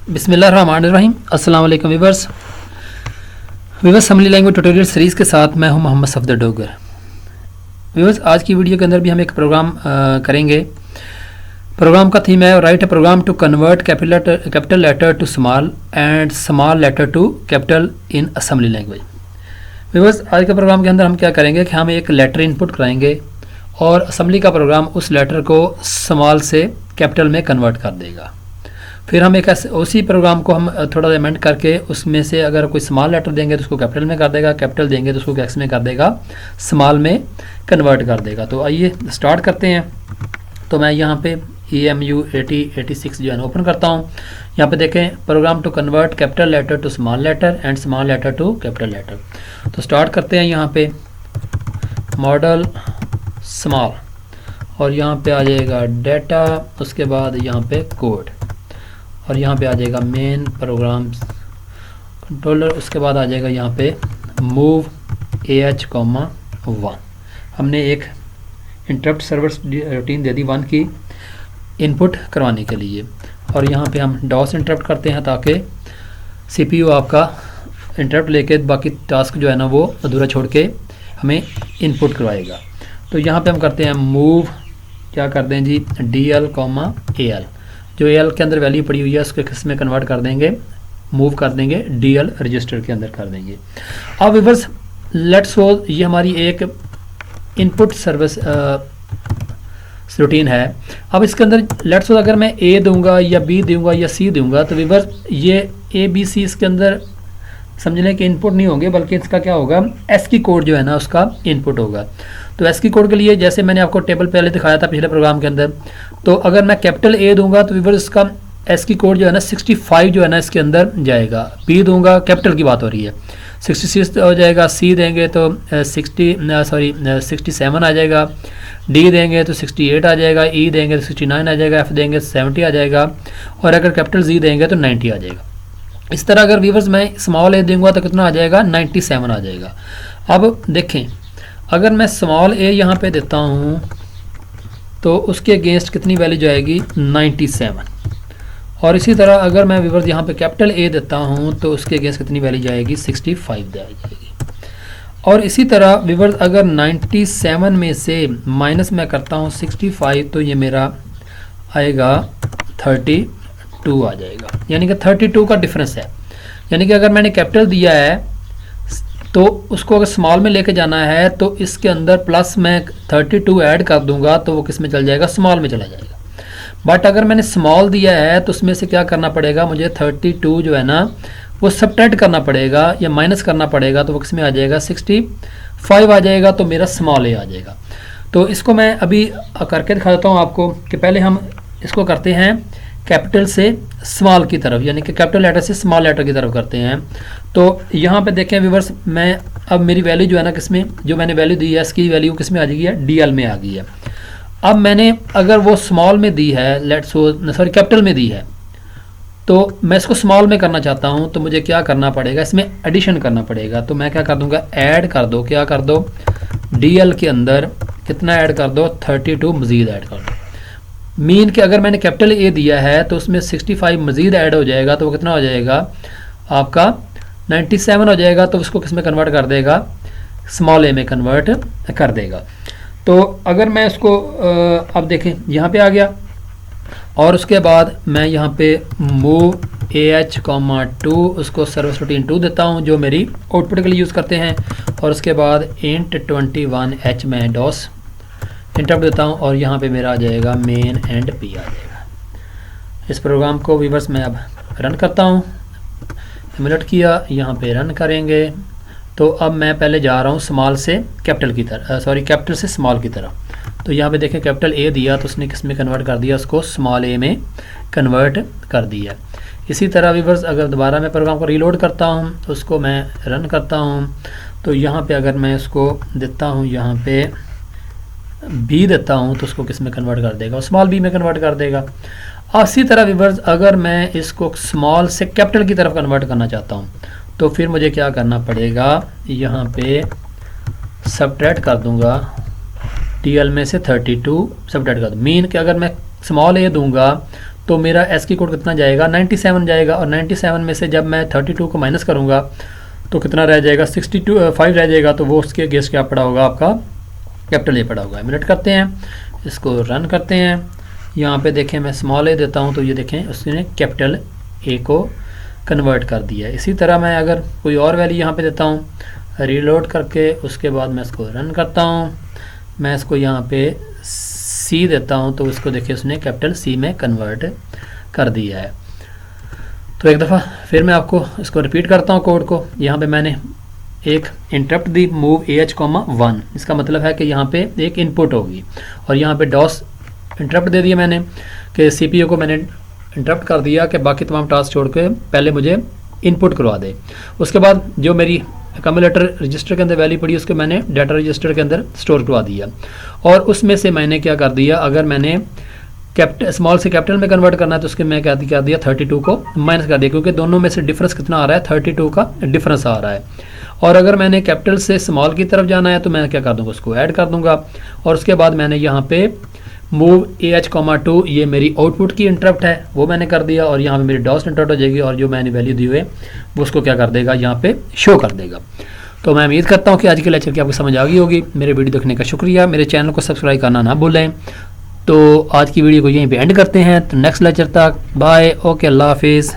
बिस्मिल्लाहिर्रहमानिर्रहीम। अस्सलाम वालेकुम viewers. Assembly language tutorial series के साथ मैं हूं मोहम्मद सफदर डोगर। व्यूअर्स, आज की वीडियो के अंदर भी हम एक प्रोग्राम करेंगे। प्रोग्राम का थीम है write a program to convert capital letter to small and small letter to capital in assembly language. Viewers, आज के प्रोग्राम के अंदर हम क्या करेंगे कि हम एक लेटर इनपुट कराएंगे और असम्बली का प्रोग्राम उस लेटर को स्मॉल से कैपिटल में कन्वर्ट कर देगा। फिर हम एक उसी प्रोग्राम को हम थोड़ा अमेंड करके उसमें से अगर कोई स्मॉल लेटर देंगे तो उसको कैपिटल में कर देगा, कैपिटल देंगे तो उसको कैक्स में कर देगा, स्मॉल में कन्वर्ट कर देगा। तो आइए स्टार्ट करते हैं। तो मैं यहाँ पे EMU 8086 जो है ओपन करता हूँ। यहाँ पे देखें program to convert capital letter to small letter and small letter to capital letter. तो स्टार्ट करते हैं यहाँ पे मॉडल स्मॉल और यहाँ पे आ जाएगा डेटा, उसके बाद यहाँ पे कोड और यहाँ पे आ जाएगा मेन प्रोग्राम कंट्रोलर। उसके बाद आ जाएगा यहाँ पे मूव AH,1। हमने एक इंटरप्ट सर्वर रूटीन दे दी 1 की इनपुट करवाने के लिए और यहाँ पे हम डॉस इंटरप्ट करते हैं ताकि CPU आपका इंटरप्ट लेके बाकी टास्क जो है ना वो अधूरा छोड़ के हमें इनपुट करवाएगा। तो यहाँ पे हम करते हैं मूव, क्या कर दें जी, DL, AL। जो AL के अंदर वैल्यू पड़ी हुई है उसको किस में कन्वर्ट कर देंगे, मूव कर देंगे DL रजिस्टर के अंदर कर देंगे। अब व्यूअर्स लेट्स सपोज ये हमारी एक इनपुट सर्विस रूटीन है। अब इसके अंदर लेट्स सपोज अगर मैं A दूंगा या B दूंगा या C दूंगा तो व्यूअर्स ये ABC इसके अंदर समझ लें कि इनपुट नहीं होंगे, बल्कि इसका क्या होगा, ASCII कोड जो है ना उसका इनपुट होगा। तो ASCII कोड के लिए जैसे मैंने आपको टेबल पहले दिखाया था पिछले प्रोग्राम के अंदर, तो अगर मैं कैपिटल A दूंगा तो व्यूअर्स इसका ASCII कोड जो है ना 65 जो है ना इसके अंदर जाएगा। B दूंगा, कैपिटल की बात हो रही है, 66 हो जाएगा। C देंगे तो 67 आ जाएगा। D देंगे तो 68 आ जाएगा। E देंगे तो 69 आ जाएगा। F देंगे तो 70 आ जाएगा और अगर कैपिटल Z देंगे तो 90 आ जाएगा। इस तरह अगर व्यूअर्स मैं स्मॉल A दूंगा तो कितना आ जाएगा, 97 आ जाएगा। अब देखें अगर मैं स्मॉल A यहाँ पे देता हूँ तो उसके अगेंस्ट कितनी वैल्यू जाएगी, 97। और इसी तरह अगर मैं व्यूअर्स यहाँ पे कैपिटल A देता हूँ तो उसके अगेंस्ट कितनी वैल्यू जाएगी, 65 जाएगी। और इसी तरह व्यूअर्स अगर 97 में से माइनस मैं करता हूँ 65 तो ये मेरा आएगा 32 आ जाएगा, यानी कि 32 का डिफरेंस है। यानी कि अगर मैंने कैपिटल दिया है तो उसको अगर स्मॉल में लेके जाना है तो इसके अंदर प्लस मैं 32 ऐड कर दूंगा तो वो किस में चल जाएगा, स्मॉल में चला जाएगा। बट अगर मैंने स्मॉल दिया है तो उसमें से क्या करना पड़ेगा, मुझे 32 जो है ना वो सब्ट्रैक्ट करना पड़ेगा या माइनस करना पड़ेगा, तो वो किस में आ जाएगा, 65 आ जाएगा। तो मेरा स्मॉल A आ जाएगा। तो इसको मैं अभी करके दिखा देता हूँ आपको कि पहले हम इसको करते हैं कैपिटल से स्मॉल की तरफ, यानी कि कैपिटल लेटर से स्मॉल लेटर की तरफ करते हैं। तो यहाँ पे देखें व्यूअर्स, मैं अब मेरी वैल्यू जो है ना किसमें, जो मैंने वैल्यू दी है इसकी वैल्यू किस में आ जाएगी, DL में आ गई है। अब मैंने अगर वो स्मॉल में दी है, लेट्स सॉरी कैपिटल में दी है, तो मैं इसको स्मॉल में करना चाहता हूँ तो मुझे क्या करना पड़ेगा, इसमें एडिशन करना पड़ेगा। तो मैं क्या कर दूंगा, ऐड कर दो, क्या कर दो, DL के अंदर कितना ऐड कर दो, 32 मजीद ऐड कर दो। मीन कि अगर मैंने कैपिटल A दिया है तो उसमें 65 मजीद ऐड हो जाएगा तो वो कितना हो जाएगा आपका, 97 हो जाएगा। तो उसको किस में कन्वर्ट कर देगा, स्मॉल A में कन्वर्ट कर देगा। तो अगर मैं इसको अब देखें यहाँ पे आ गया और उसके बाद मैं यहाँ पे मूव AH,2 उसको सर्विस रूटीन 2 देता हूँ जो मेरी आउटपुट के लिए यूज़ करते हैं। और उसके बाद int 21H मैं डॉस इंटरप्ट देता हूँ और यहाँ पे मेरा आ जाएगा मेन एंड P आ जाएगा। इस प्रोग्राम को व्यूअर्स मैं अब रन करता हूँ। एमुलेट किया, यहाँ पे रन करेंगे तो अब मैं पहले जा रहा हूँ स्मॉल से कैपिटल की तरफ, सॉरी कैपिटल से स्मॉल की तरफ। तो यहाँ पे देखें कैपिटल A दिया तो उसने किस में कन्वर्ट कर दिया, उसको स्मॉल A में कन्वर्ट कर दिया। इसी तरह व्यूअर्स अगर दोबारा मैं प्रोग्राम को रीलोड करता हूँ तो उसको मैं रन करता हूँ तो यहाँ पे अगर मैं इसको देता हूँ, यहाँ पे B देता हूँ तो उसको किस में कन्वर्ट कर देगा, स्मॉल B में कन्वर्ट कर देगा। इसी तरह व्यूअर्स अगर मैं इसको स्मॉल से कैपिटल की तरफ कन्वर्ट करना चाहता हूँ तो फिर मुझे क्या करना पड़ेगा, यहाँ पे सब्ट्रैक्ट कर दूंगा DL में से 32 सब्ट्रैक्ट कर दूँ। मीन कि अगर मैं स्मॉल A दूंगा तो मेरा एस की कोड कितना जाएगा 97 जाएगा, और 97 में से जब मैं 32 को माइनस करूँगा तो कितना रह जाएगा 5 रह जाएगा। तो वो उसके अगेंस्ट क्या पड़ा होगा, आपका कैपिटल ए पड़ा होगा। मिनट करते हैं, इसको रन करते हैं। यहाँ पे देखें मैं स्मॉल ए देता हूँ तो ये देखें उसने कैपिटल ए को कन्वर्ट कर दिया है। इसी तरह मैं अगर कोई और वैल्यू यहाँ पे देता हूँ रीलोड करके, उसके बाद मैं इसको रन करता हूँ, मैं इसको यहाँ पे सी देता हूँ तो उसको देखिए उसने कैपिटल सी में कन्वर्ट कर दिया है। तो एक दफ़ा फिर मैं आपको इसको रिपीट करता हूँ कोड को। यहाँ पे मैंने एक इंटरप्ट दी मूव AH, 1, इसका मतलब है कि यहाँ पे एक इनपुट होगी, और यहाँ पे डॉस इंटरप्ट दे दिया मैंने कि CPU को मैंने इंटरप्ट कर दिया कि बाकी तमाम टास्क छोड़ के पहले मुझे इनपुट करवा दे। उसके बाद जो मेरी अक्यूमुलेटर रजिस्टर के अंदर वैल्यू पड़ी उसको मैंने डाटा रजिस्टर के अंदर स्टोर करवा दिया, और उसमें से मैंने क्या कर दिया, अगर मैंने स्मॉल से कैपिटल में कन्वर्ट करना है तो उसके मैं क्या दिया 32 को माइनस कर दिया, क्योंकि दोनों में से डिफरेंस कितना आ रहा है 32 का डिफरेंस आ रहा है। और अगर मैंने कैपिटल से स्मॉल की तरफ जाना है तो मैं क्या कर दूंगा, उसको ऐड कर दूंगा। और उसके बाद मैंने यहाँ पे मूव AH, 2 ये मेरी आउटपुट की इंटरप्ट है वो मैंने कर दिया, और यहाँ पे मेरी डॉस इंटरप्ट हो जाएगी, और जो मैंने वैल्यू दी हुई है वो उसको क्या कर देगा, यहाँ पे शो कर देगा। तो मैं उम्मीद करता हूँ कि आज के लेक्चर की आपको समझ आ गई होगी। मेरे वीडियो देखने का शुक्रिया, मेरे चैनल को सब्सक्राइब करना ना भूलें। तो आज की वीडियो को यहीं पे एंड करते हैं, तो नेक्स्ट लेक्चर तक बाय, ओके, अल्लाह हाफिज़।